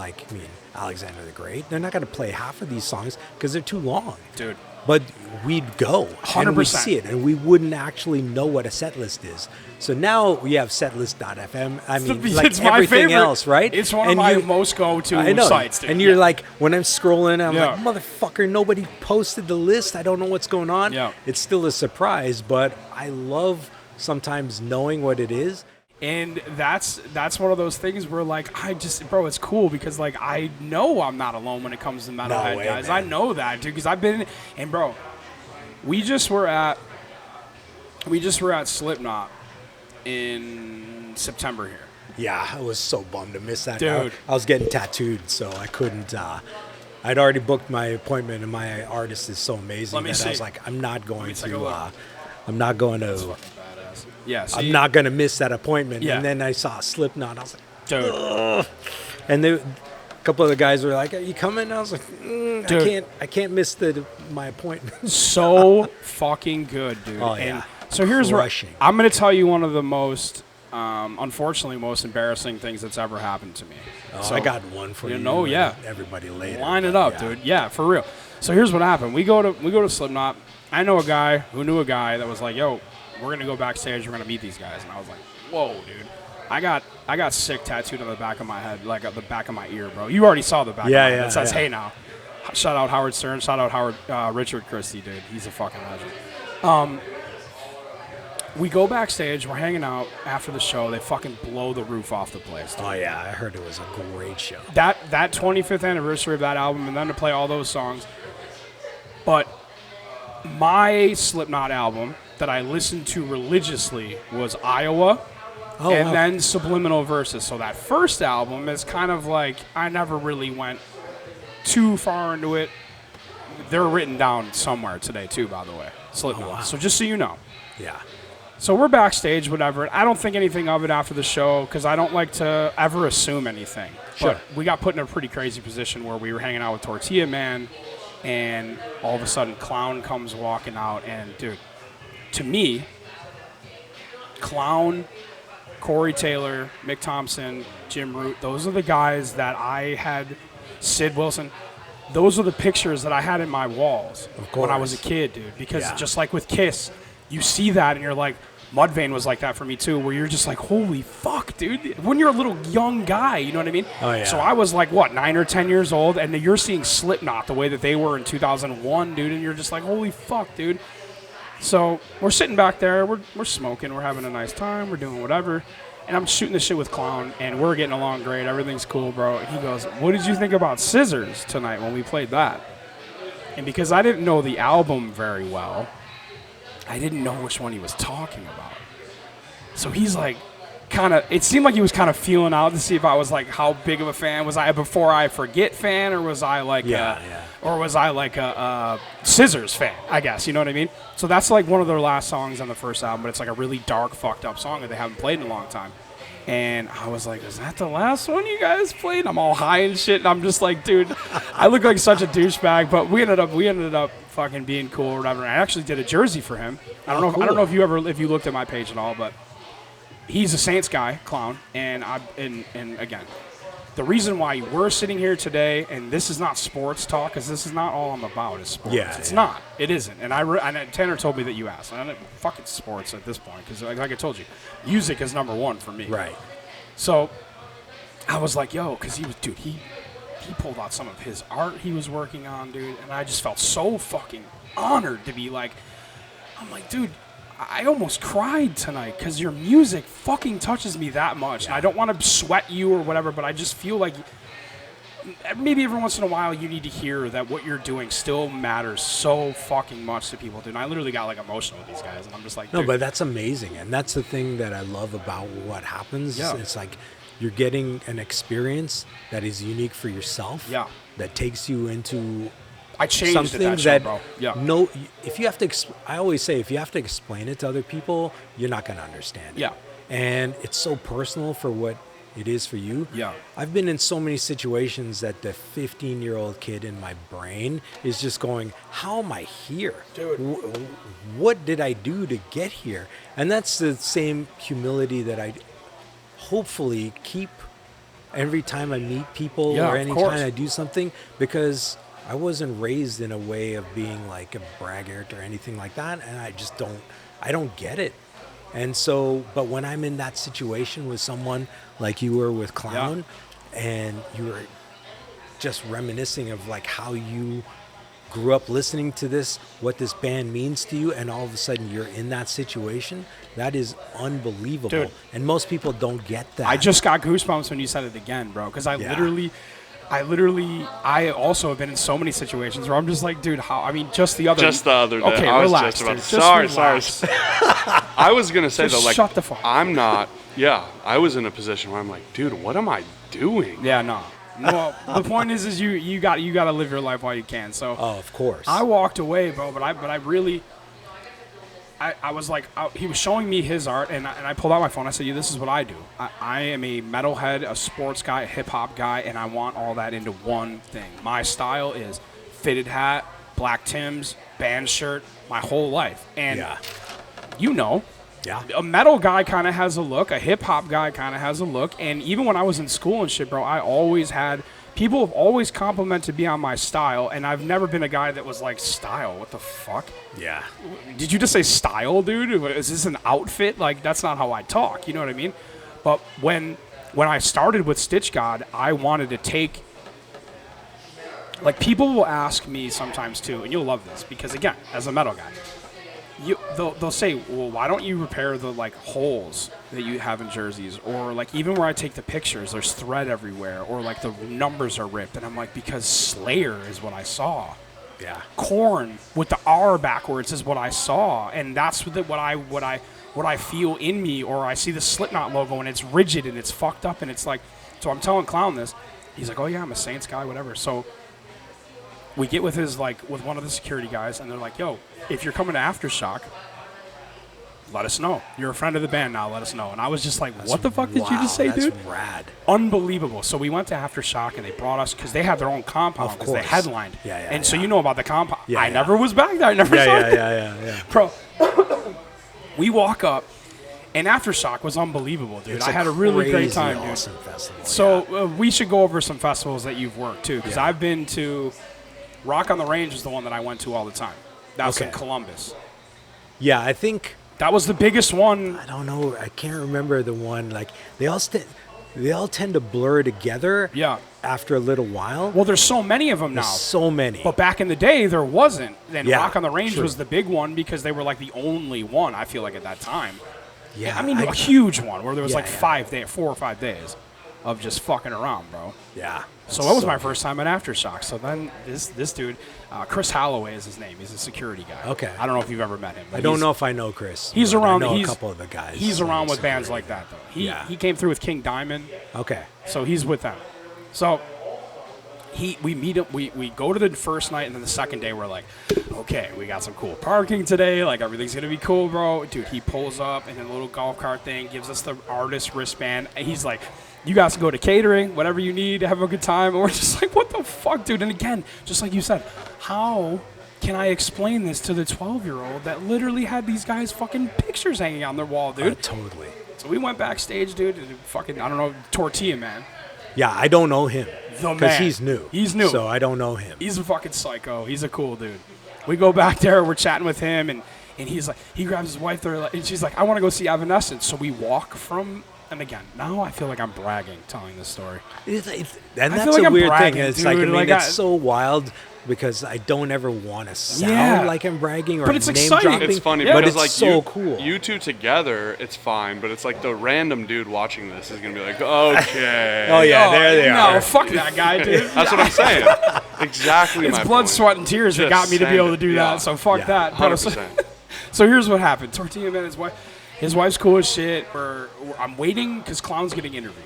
Alexander the Great. They're not going to play half of these songs because they're too long. Dude. But we'd go 100%. and we see it, and we wouldn't actually know what a set list is. So now we have setlist.fm. I mean, it's like everything favorite. else, right? It's one of my most go-to sites, dude. And you're like, when I'm scrolling, I'm like, motherfucker, nobody posted the list. I don't know what's going on. Yeah. It's still a surprise, but I love sometimes knowing what it is. And that's one of those things where, like, bro, it's cool because, like, I know I'm not alone when it comes to metalhead guys. Man. I know that, dude, because I've been, and bro, we just were at Slipknot in September here. Yeah, I was so bummed to miss that. Dude. I was getting tattooed, so I couldn't. I'd already booked my appointment, and my artist is so amazing I was like, I'm not going to. Yeah, see? I'm not going to miss that appointment. Yeah. And then I saw Slipknot. I was like, dude. ugh. And a couple of the guys were like, "Are you coming?" I was like, I can't miss my appointment. So fucking good, dude. Oh, and yeah. so here's Crushing. what I'm going to tell you. One of the most, unfortunately, most embarrassing things that's ever happened to me. Oh, so, I got one for you. Everybody later. Line it up, dude. Yeah, for real. So here's what happened. We go to Slipknot. I know a guy who knew a guy that was like, "Yo, we're gonna go backstage. We're gonna meet these guys." And I was like, "Whoa, dude! I got sick tattooed on the back of my head, like at the back of my ear, bro. You already saw the back of my head. It says, 'Hey now.' Shout out Howard Stern. Shout out Richard Christie, dude. He's a fucking legend." We go backstage. We're hanging out after the show. They fucking blow the roof off the place, dude. Oh yeah, I heard it was a great show. That 25th anniversary of that album, and then to play all those songs. But my Slipknot album that I listened to religiously was Iowa, and then Subliminal Verses. So that first album is kind of like, I never really went too far into it. They're written down somewhere today too, by the way, Slipknot. Oh, wow. So just so you know. Yeah. So we're backstage, whatever. I don't think anything of it after the show because I don't like to ever assume anything. Sure. But we got put in a pretty crazy position where we were hanging out with Tortilla Man, and all of a sudden Clown comes walking out, and dude, to me, Clown, Corey Taylor, Mick Thompson, Jim Root, those are the guys that I had, Sid Wilson, those are the pictures that I had in my walls when I was a kid, dude. Because just like with Kiss, you see that and you're like, Mudvayne was like that for me too, where you're just like, holy fuck, dude. When you're a little young guy, you know what I mean? Oh, yeah. So I was like, 9 or 10 years old, and you're seeing Slipknot the way that they were in 2001, dude, and you're just like, holy fuck, dude. So we're sitting back there, we're smoking, we're having a nice time, we're doing whatever, and I'm shooting this shit with Clown, and we're getting along great, everything's cool, bro. And he goes, what did you think about Scissors tonight when we played that? And because I didn't know the album very well, I didn't know which one he was talking about. So he's like, it seemed like he was kind of feeling out to see if I was like, how big of a fan was I a Before I Forget fan, or was I like, or was I like a Scissors fan, I guess, you know what I mean? So that's like one of their last songs on the first album, but it's like a really dark, fucked up song that they haven't played in a long time. And I was like, is that the last one you guys played? I'm all high and shit, and I'm just like, dude, I look like such a douchebag, but we ended up fucking being cool or whatever. I actually did a jersey for him. I don't know if you looked at my page at all, but he's a Saints guy, Clown, and again, the reason why we're sitting here today, and this is not sports talk, because this is not all I'm about is sports. Yeah, it's not. It isn't. And Tanner told me that you asked. And fucking sports at this point, because like I told you, music is number one for me. Right. So I was like, yo, because he pulled out some of his art he was working on, dude, and I just felt so fucking honored to be like, I'm like, dude, I almost cried tonight because your music fucking touches me that much. And I don't want to sweat you or whatever, but I just feel like maybe every once in a while you need to hear that what you're doing still matters so fucking much to people, dude. And I literally got like emotional with these guys, and I'm just like, no, but that's amazing, and that's the thing that I love about what happens. Yeah. It's like you're getting an experience that is unique for yourself. Yeah. That takes you into I changed something that show, bro. Yeah. No, if you have to, I always say, if you have to explain it to other people, you're not going to understand it. Yeah. And it's so personal for what it is for you. Yeah. I've been in so many situations that the 15-year-old kid in my brain is just going, how am I here? Dude. What did I do to get here? And that's the same humility that I hopefully keep every time I meet people or any time I do something, because I wasn't raised in a way of being like a braggart or anything like that, and I don't get it. And so, but when I'm in that situation with someone like you were with Clown, and you were just reminiscing of like how you grew up listening to this, what this band means to you, and all of a sudden you're in that situation, that is unbelievable. Dude. And most people don't get that. I just got goosebumps when you said it again, bro, because I also have been in so many situations where I'm just like, dude, how? I mean, just the other day. Okay, I was relax, just about dude. to. Just Sorry. relax. I was gonna say Just though, like, shut the fuck up. I'm not. Yeah, I was in a position where I'm like, dude, what am I doing? Yeah, no. Well, the point is you got to live your life while you can. So, of course, I walked away, bro. But I really, I was like, he was showing me his art, and I pulled out my phone. I said, this is what I do. I am a metalhead, a sports guy, a hip hop guy, and I want all that into one thing. My style is fitted hat, black Timbs, band shirt, my whole life. And you know. Yeah. A metal guy kind of has a look. A hip-hop guy kind of has a look. And even when I was in school and shit, bro, I always had... People have always complimented me on my style, and I've never been a guy that was like, style? What the fuck? Yeah. Did you just say style, dude? Is this an outfit? Like, that's not how I talk. You know what I mean? But when I started with Stitchgod, I wanted to take... Like, people will ask me sometimes, too, and you'll love this, because, again, as a metal guy... They'll say, well, why don't you repair the like holes that you have in jerseys, or like even where I take the pictures, there's thread everywhere, or like the numbers are ripped, and I'm like, because Slayer is what I saw. Yeah. Korn with the R backwards is what I saw, and that's what I feel in me, or I see the Slipknot logo and it's rigid and it's fucked up, and it's like, so I'm telling Clown this, he's like, oh yeah, I'm a Saints guy, whatever. So we get with with one of the security guys, and they're like, yo, if you're coming to Aftershock, let us know. You're a friend of the band now, let us know. And I was just like, what the fuck did you just say, dude? That's rad. Unbelievable. So we went to Aftershock, and they brought us, because they had their own compound, because they headlined. So you know about the compound. I never was back there. I never saw it. Yeah. Bro, we walk up, and Aftershock was unbelievable, dude. I had a really great time, dude. Awesome festival. So we should go over some festivals that you've worked, too, because I've been to... Rock on the Range is the one that I went to all the time. That was in Columbus. Yeah, I think... That was the biggest one. I don't know. I can't remember the one. Like, they all tend to blur together after a little while. Well, there's so many of them now. So many. But back in the day, there wasn't. And Rock on the Range was the big one because they were like the only one, I feel like, at that time. Yeah. I mean, a huge one where there was 4 or 5 days of just fucking around, bro. Yeah. So that was my first time at Aftershock. So then this dude, Chris Holloway is his name. He's a security guy. Okay. I don't know if you've ever met him. I don't know if I know Chris. He's around. I know a couple of the guys. He's around with bands like that, though. He came through with King Diamond. Okay. So he's with them. So we meet him. We go to the first night, and then the second day we're like, okay, we got some cool parking today. Like, everything's gonna be cool, bro. Dude, he pulls up in a little golf cart thing, gives us the artist wristband, and he's like, you guys can go to catering, whatever you need, have a good time. And we're just like, what the fuck, dude? And again, just like you said, how can I explain this to the 12-year-old that literally had these guys' fucking pictures hanging on their wall, dude? Totally. So we went backstage, dude, and fucking, I don't know, Tortilla Man. Yeah, I don't know him. The man. Because he's new. He's new. So I don't know him. He's a fucking psycho. He's a cool dude. We go back there, we're chatting with him, and he's like, he grabs his wife there, and she's like, I want to go see Evanescence. So we walk from and again, now I feel like I'm bragging telling this story. And I that's feel like a I'm weird bragging, thing. It's dude. like, I mean, Like, it's so wild because I don't ever want to sound like I'm bragging or But it's name exciting. dropping. It's funny Yeah. but because it's like so cool. You two together, it's fine, but it's like the random dude watching this is gonna be like, okay. Oh yeah, there they are. No, fuck that guy, dude. That's what I'm saying. Exactly. It's my blood, point. sweat, and tears that got me to be able to do Yeah. that. So fuck Yeah. that. But 100%. so here's what happened. Tortilla Man, his wife's cool as shit. I'm waiting because Clown's getting interviewed,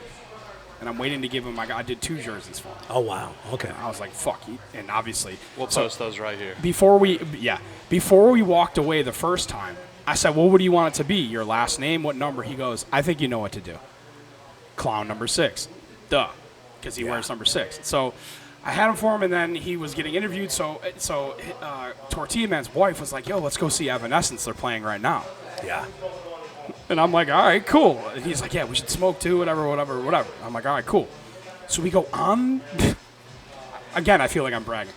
and I'm waiting to give him. I did 2 jerseys for him. Oh wow. Okay. I was like, fuck. And obviously, We'll post those right here. before we walked away the first time, I said, well, what do you want it to be? Your last name? What number? He goes, I think you know what to do. Clown number 6. Duh. Because he wears number 6. So I had him for him, and then he was getting interviewed. So Tortilla Man's wife was like, yo, let's go see Evanescence. They're playing right now. Yeah. And I'm like, all right, cool. And he's like, yeah, we should smoke too, whatever. I'm like, all right, cool. So we go on. Again, I feel like I'm bragging.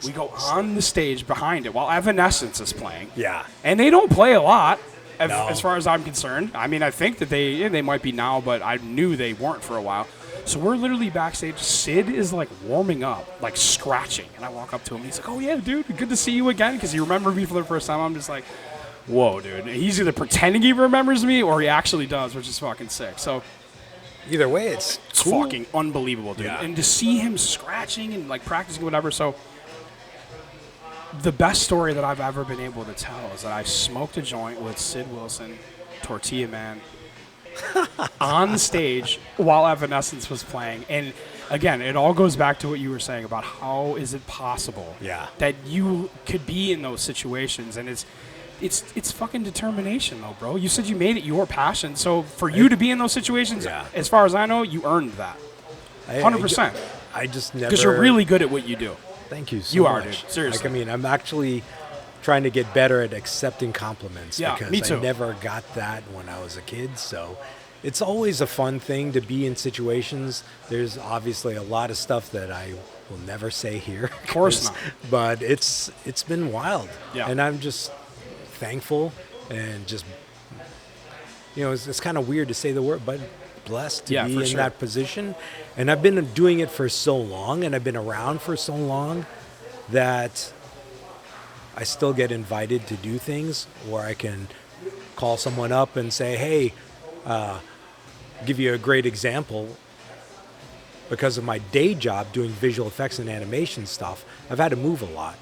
We go on the stage behind it while Evanescence is playing. Yeah. And they don't play a lot, No. as far as I'm concerned. I mean, I think that they might be now, but I knew they weren't for a while. So we're literally backstage. Sid is like warming up, like scratching. And I walk up to him. He's like, oh, yeah, dude, good to see you again. Because he remembered me for the first time. I'm just like, whoa, dude. He's either pretending he remembers me or he actually does, which is fucking sick. So Either way, it's cool. fucking unbelievable, dude. Yeah. And to see him scratching and like practicing whatever. So the best story that I've ever been able to tell is that I smoked a joint with Sid Wilson, Tortilla Man, on stage while Evanescence was playing. And again, it all goes back to what you were saying about how is it possible that you could be in those situations. And it's fucking determination, though, bro. You said you made it your passion. So for you to be in those situations, as far as I know, you earned that. 100%. I just never. Because you're really good at what you do. Thank you so You much. are, dude. Seriously. Like, I mean, I'm actually trying to get better at accepting compliments because me too. I never got that when I was a kid. So it's always a fun thing to be in situations. There's obviously a lot of stuff that I will never say here. Of course not. But it's been wild. Yeah. And I'm just thankful and just, it's kind of weird to say the word, but blessed to be in that position. And I've been doing it for so long, and I've been around for so long that I still get invited to do things where I can call someone up and say, hey, give you a great example. Because of my day job doing visual effects and animation stuff, I've had to move a lot.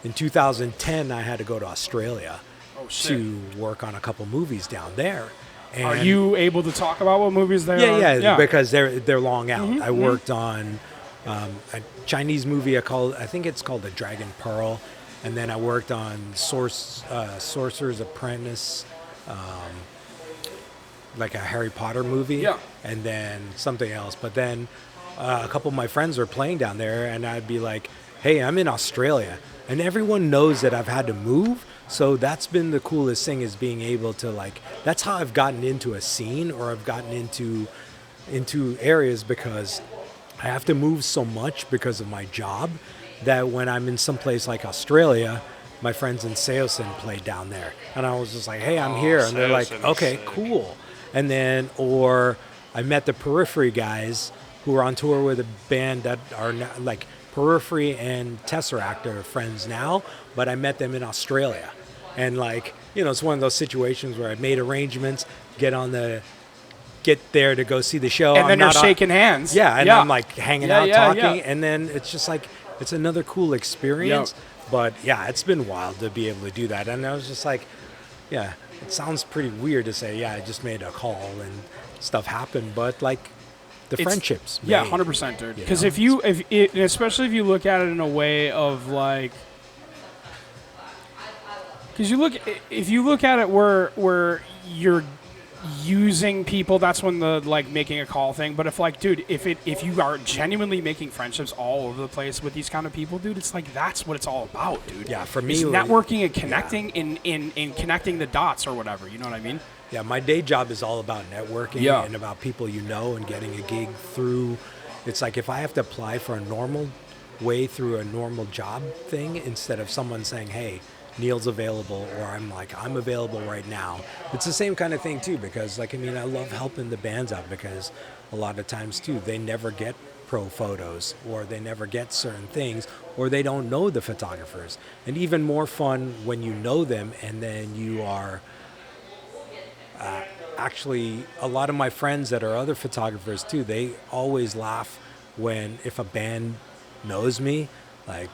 In 2010, I had to go to Australia to work on a couple movies down there. And Are you able to talk about what movies they are? Yeah, because they're long out. I worked on a Chinese movie I think it's called The Dragon Pearl, and then I worked on Sorcerer's Apprentice, like a Harry Potter movie, and then something else. But then a couple of my friends were playing down there, and I'd be like, hey, I'm in Australia. And everyone knows that I've had to move. So that's been the coolest thing, is being able to, like, that's how I've gotten into a scene, or I've gotten into areas, because I have to move so much because of my job, that when I'm in some place like Australia, my friends in Seosin play down there. And I was just like, hey, I'm here. And they're like, okay, cool. And then, or I met the Periphery guys who are on tour with a band that are now, like, Periphery and Tesseract are friends now, but I met them in Australia. And, like, it's one of those situations where I made arrangements, get there to go see the show. And then you're shaking hands. Yeah, and I'm like hanging out, talking, yeah. and then it's just like, it's another cool experience. But yeah, it's been wild to be able to do that. And I was just like, yeah, it sounds pretty weird to say, yeah, I just made a call and stuff happened, but like the friendships. Yeah, 100%, dude. Because especially if you look at it in a way of like, because if you look at it where you're using people, that's when the like making a call thing. But if like, dude, if you are genuinely making friendships all over the place with these kind of people, dude, it's like that's what it's all about, dude. Yeah, for me, it's networking and connecting in connecting the dots or whatever. You know what I mean? Yeah, my day job is all about networking and about people and getting a gig through. It's like if I have to apply for a normal way through a normal job thing, instead of someone saying, hey, Neil's available, or I'm available right now. It's the same kind of thing too, because I love helping the bands out, because a lot of times too, they never get pro photos, or they never get certain things, or they don't know the photographers. And even more fun when you know them, and then you are actually, a lot of my friends that are other photographers too, they always laugh if a band knows me, like,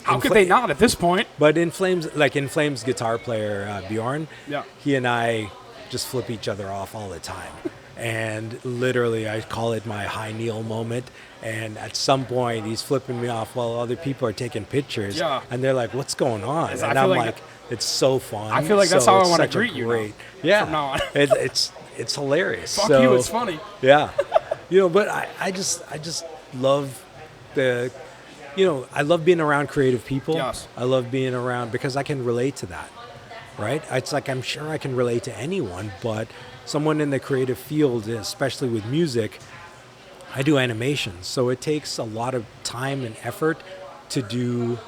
how could they not at this point? but In Flames guitar player Bjorn, Yeah. he and I just flip each other off all the time. And literally, I call it my high Neil moment. And at some point, he's flipping me off while other people are taking pictures. Yeah. And they're like, "What's going on?" I And feel I'm like like, "It's so fun." I feel like that's So how I it's wanna such a greet you now, great- Yeah, from now on. it's hilarious. Fuck So, you, it's funny. Yeah, but I just love the. I love being around creative people. Yes. I love being around because I can relate to that, right? It's like I'm sure I can relate to anyone, but someone in the creative field, especially with music, I do animations, so it takes a lot of time and effort to do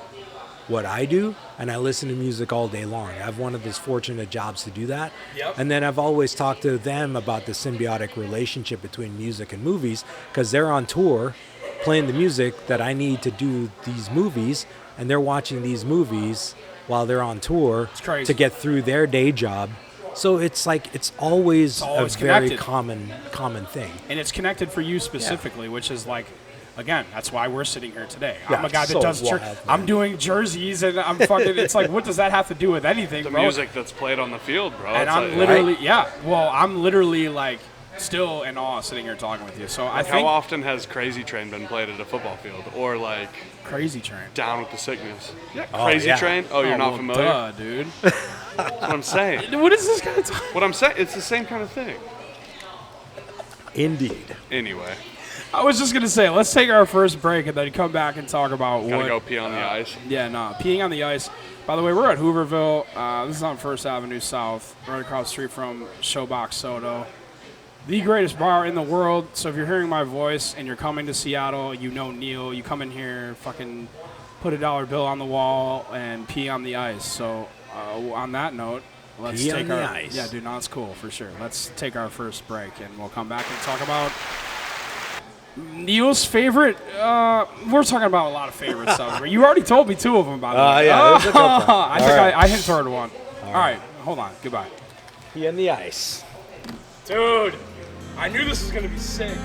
what I do, and I listen to music all day long. I have one of those fortunate jobs to do that. Yep. And then I've always talked to them about the symbiotic relationship between music and movies, because they're on tour playing the music that I need to do these movies, and they're watching these movies while they're on tour crazy. to get through their day job. So it's like it's always a very connected. common thing. And it's connected for you specifically, which is like, again, that's why we're sitting here today. Yeah, I'm a guy so that does wild, I'm man. doing jerseys, and I'm fucking. It's like, what does that have to do with anything, The bro? music that's played on the field, bro. And It's I'm like- literally, I'm literally like still in awe sitting here talking with you. So I How think often has Crazy Train been played at a football field, or like Crazy Train. Down with the Sickness? Yeah, Oh, Crazy yeah. Train. Oh, you're not well, familiar. Duh, dude. That's what I'm saying. What is this guy talking? What I'm saying, it's the same kind of thing. Indeed. Anyway, I was just gonna say, let's take our first break and then come back and talk about gotta what. go pee on the ice. Yeah, no, peeing on the ice. By the way, we're at Hooverville. This is on First Avenue South, right across the street from Showbox Soto, the greatest bar in the world. So if you're hearing my voice and you're coming to Seattle, you know Neil. You come in here, fucking put a $1 bill on the wall and pee on the ice. So on that note, let's Pee take on the our ice. yeah, dude, no, it's cool for sure. Let's take our first break and we'll come back and talk about Neil's favorite. We're talking about a lot of favorite stuff. You already told me 2 of them, by the way. Yeah, there's a couple. I think I hint toward one. All right, hold on. Goodbye. Pee on the ice. Dude, I knew this was going to be sick.